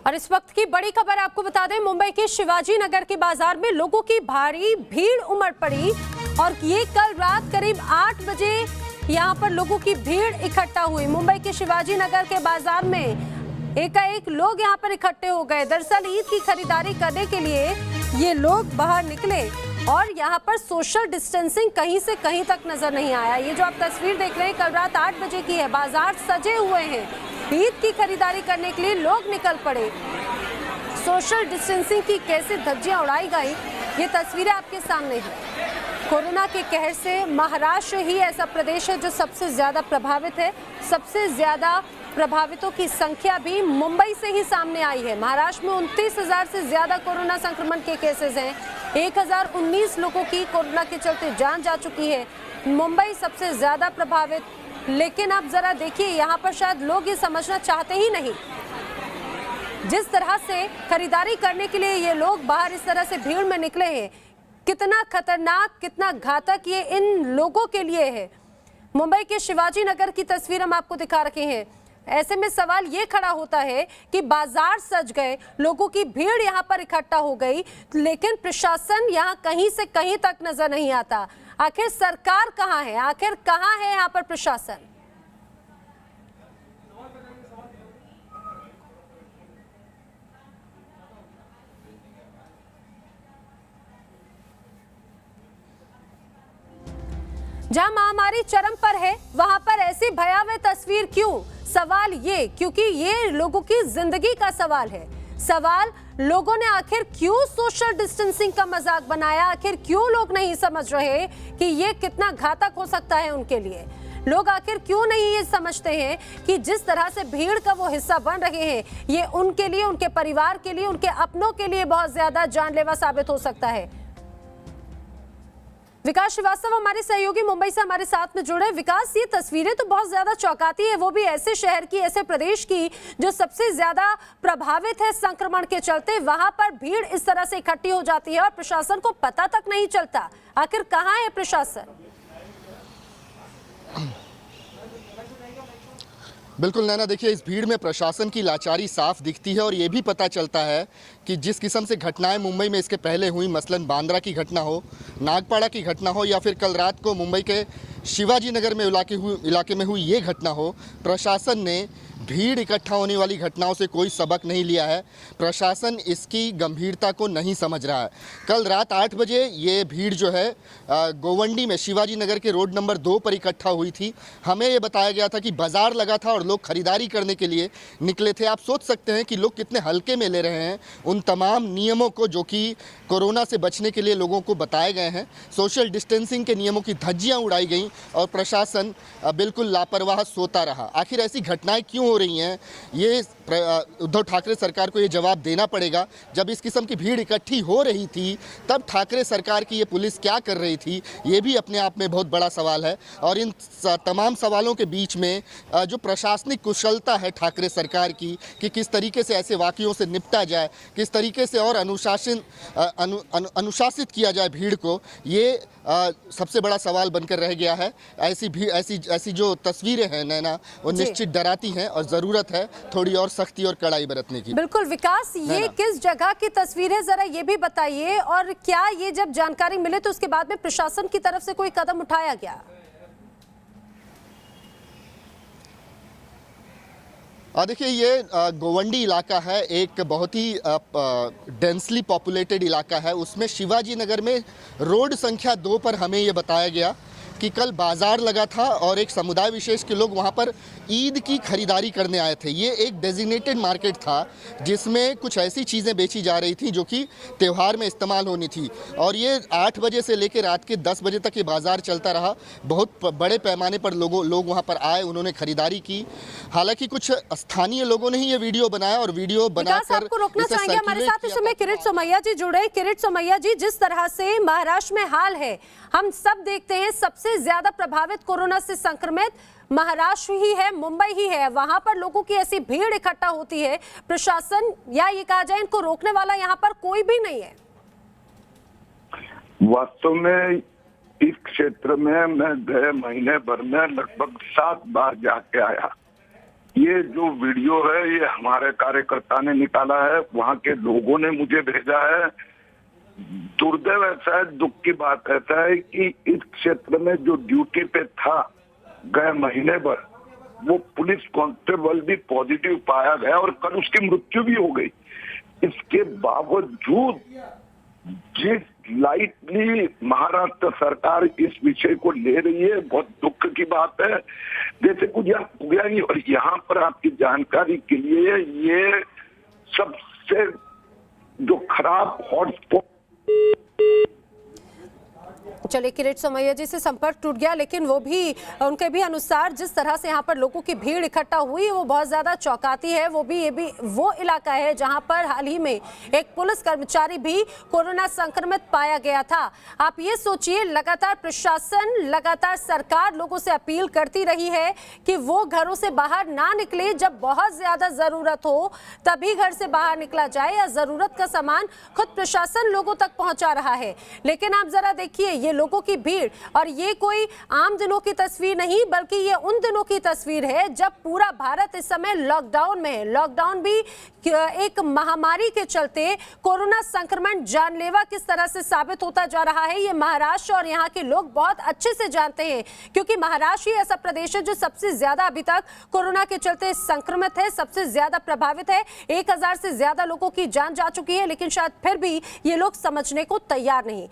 और इस वक्त की बड़ी खबर आपको बता दें, मुंबई के शिवाजी नगर के बाजार में लोगों की भारी भीड़ उमड़ पड़ी और ये कल रात करीब 8 बजे यहाँ पर लोगों की भीड़ इकट्ठा हुई। मुंबई के शिवाजी नगर के बाजार में एकाएक लोग यहाँ पर इकट्ठे हो गए। दरअसल ईद की खरीदारी करने के लिए ये लोग बाहर निकले और यहाँ पर सोशल डिस्टेंसिंग कहीं से कहीं तक नजर नहीं आया। ये जो आप तस्वीर देख रहे हैं कल रात 8 बजे की है। बाजार सजे हुए हैं, ईद की खरीदारी करने के लिए लोग निकल पड़े। सोशल डिस्टेंसिंग की कैसे धज्जियां उड़ाई गई, ये तस्वीरें आपके सामने हैं। कोरोना के कहर से महाराष्ट्र ही ऐसा प्रदेश है जो सबसे ज्यादा प्रभावित है। सबसे ज्यादा प्रभावितों की संख्या भी मुंबई से ही सामने आई है। महाराष्ट्र में 29,000 से ज्यादा कोरोना संक्रमण के केसेस हैं। 1019 लोगों की कोरोना के चलते जान जा चुकी है। मुंबई सबसे ज्यादा प्रभावित, लेकिन अब जरा देखिए यहाँ पर शायद लोग ये समझना चाहते ही नहीं। जिस तरह से खरीदारी करने के लिए ये लोग बाहर इस तरह से भीड़ में निकले हैं, कितना खतरनाक, कितना घातक ये इन लोगों के लिए है। मुंबई के शिवाजी नगर की तस्वीर हम आपको दिखा रखे हैं। ऐसे में सवाल ये खड़ा होता है कि बाजार सज गए, लोगों की भीड़ यहाँ पर इकट्ठा हो गई, लेकिन प्रशासन यहाँ कहीं से कहीं तक नजर नहीं आता। आखिर सरकार कहाँ है, आखिर कहाँ है यहाँ पर प्रशासन? जहां महामारी चरम पर है वहां पर ऐसी भयावह तस्वीर क्यों? सवाल ये, क्योंकि ये लोगों की जिंदगी का सवाल है। सवाल, लोगों ने आखिर क्यों सोशल डिस्टेंसिंग का मजाक बनाया? आखिर क्यों लोग नहीं समझ रहे कि ये कितना घातक हो सकता है उनके लिए? लोग आखिर क्यों नहीं ये समझते हैं कि जिस तरह से भीड़ का वो हिस्सा बन रहे हैं, ये उनके लिए, उनके परिवार के लिए, उनके अपनों के लिए बहुत ज्यादा जानलेवा साबित हो सकता है। विकास श्रीवास्तव हमारे सहयोगी मुंबई से हमारे साथ में जुड़े। विकास, ये तस्वीरें तो बहुत ज्यादा चौंकाती है, वो भी ऐसे शहर की, ऐसे प्रदेश की जो सबसे ज्यादा प्रभावित है संक्रमण के चलते। वहां पर भीड़ इस तरह से इकट्ठी हो जाती है और प्रशासन को पता तक नहीं चलता। आखिर कहाँ है प्रशासन? बिल्कुल नैना, देखिए इस भीड़ में प्रशासन की लाचारी साफ दिखती है और ये भी पता चलता है कि जिस किस्म से घटनाएं मुंबई में इसके पहले हुई, मसलन बांद्रा की घटना हो, नागपाड़ा की घटना हो या फिर कल रात को मुंबई के शिवाजी नगर में इलाके में हुई ये घटना हो, प्रशासन ने भीड़ इकट्ठा होने वाली घटनाओं से कोई सबक नहीं लिया है। प्रशासन इसकी गंभीरता को नहीं समझ रहा है। कल रात 8 बजे ये भीड़ जो है गोवंडी में शिवाजी नगर के रोड नंबर 2 पर इकट्ठा हुई थी। हमें ये बताया गया था कि बाजार लगा था और लोग खरीदारी करने के लिए निकले थे। आप सोच सकते हैं कि लोग कितने हल्के में ले रहे हैं उन तमाम नियमों को जो कि कोरोना से बचने के लिए लोगों को बताए गए हैं। सोशल डिस्टेंसिंग के नियमों की धज्जियाँ उड़ाई गई और प्रशासन बिल्कुल लापरवाह सोता रहा। आखिर ऐसी घटनाएं क्यों हो रही हैं, ये उद्धव ठाकरे सरकार को ये जवाब देना पड़ेगा। जब इस किस्म की भीड़ इकट्ठी हो रही थी तब ठाकरे सरकार की ये पुलिस क्या कर रही थी, ये भी अपने आप में बहुत बड़ा सवाल है। और इन तमाम सवालों के बीच में जो प्रशासनिक कुशलता है ठाकरे सरकार की कि किस तरीके से ऐसे वाक़ियों से निपटा जाए, किस तरीके से और अनुशासित किया जाए भीड़ को, ये सबसे बड़ा सवाल बनकर रह गया है। ऐसी जो तस्वीरें हैं नैना, वो निश्चित डराती हैं और ज़रूरत है थोड़ी और सख्ती और कड़ाई बरतने की। बिल्कुल विकास, ये किस जगह की तस्वीर है, जरा ये भी बताइए। और क्या ये जब जानकारी मिले तो उसके बाद में प्रशासन की तरफ से कोई कदम उठाया गया? देखिए ये गोवंडी इलाका है, एक बहुत ही डेंसली पॉपुलेटेड इलाका है। उसमें शिवाजी नगर में रोड संख्या 2 पर हमें ये बताया गया कि कल बाजार लगा था और एक समुदाय विशेष के लोग वहाँ पर ईद की खरीदारी करने आए थे। ये एक डेजिग्नेटेड मार्केट था जिसमें कुछ ऐसी चीज़ें बेची जा रही थी जो कि त्यौहार में इस्तेमाल होनी थी। और ये 8 बजे से लेकर रात के 10 बजे तक ये बाज़ार चलता रहा। बहुत बड़े पैमाने पर लोग वहाँ पर आए, उन्होंने खरीदारी की। हालांकि कुछ स्थानीय लोगों ने ही ये वीडियो बनाया और वीडियो बनाकर रोकना चाहेंगे। हमारे साथ इस समय किरीट सोमैया जी जुड़े। किरीट सोमैया जी, जिस तरह से महाराष्ट्र में हाल है, हम सब देखते हैं सबसे ज्यादा प्रभावित कोरोना से संक्रमित महाराष्ट्र ही है, मुंबई ही है। वहां पर लोगों की ऐसी भीड़ इकट्ठा होती है, प्रशासन या ये कहा जाए इनको रोकने वाला यहाँ पर कोई भी नहीं है। वास्तव में इस क्षेत्र में मैं गए महीने भर में लगभग 7 बार जाके आया ये जो वीडियो है ये हमारे कार्यकर्ता ने निकाला है, वहाँ के लोगों ने मुझे भेजा है। दुर्दैव ऐसा है, दुख की बात ऐसा है कि इस क्षेत्र में जो ड्यूटी पे था गए महीने भर, वो पुलिस कांस्टेबल भी पॉजिटिव पाया गया और कल उसकी मृत्यु भी हो गई। इसके बावजूद जिस लाइटली महाराष्ट्र सरकार इस विषय को ले रही है, बहुत दुख की बात है। जैसे कुछ हुआ नहीं। और यहाँ पर आपकी जानकारी के लिए, ये सबसे जो खराब हॉटस्पॉट। चलिए, किरीट सोमैया जी से संपर्क टूट गया, लेकिन वो भी उनके भी अनुसार जिस तरह से यहाँ पर लोगों की भीड़ इकट्ठा हुई वो बहुत ज्यादा चौंकाती है। ये भी वो इलाका है जहाँ पर हाल ही में एक पुलिस कर्मचारी भी कोरोना संक्रमित पाया गया था। आप ये सोचिए, लगातार प्रशासन, लगातार सरकार लोगों से अपील करती रही है कि वो घरों से बाहर ना निकले, जब बहुत ज्यादा जरूरत हो तभी घर से बाहर निकला जाए, या जरूरत का सामान खुद प्रशासन लोगों तक पहुंचा रहा है। लेकिन आप जरा देखिए, ये लोगों की भीड़, और ये कोई आम दिनों की तस्वीर नहीं, बल्कि ये उन दिनों की तस्वीर है जब पूरा भारत इस समय लॉकडाउन में है। लॉकडाउन भी एक महामारी के चलते कोरोना संक्रमण जानलेवा किस तरह से साबित होता जा रहा है, ये महाराष्ट्र और यहाँ के लोग बहुत अच्छे से जानते हैं, क्योंकि महाराष्ट्र ही ऐसा प्रदेश है जो सबसे ज्यादा अभी तक कोरोना के चलते संक्रमित है, सबसे ज्यादा प्रभावित है। 1000 से ज्यादा लोगों की जान जा चुकी है, लेकिन शायद फिर भी ये लोग समझने को तैयार नहीं।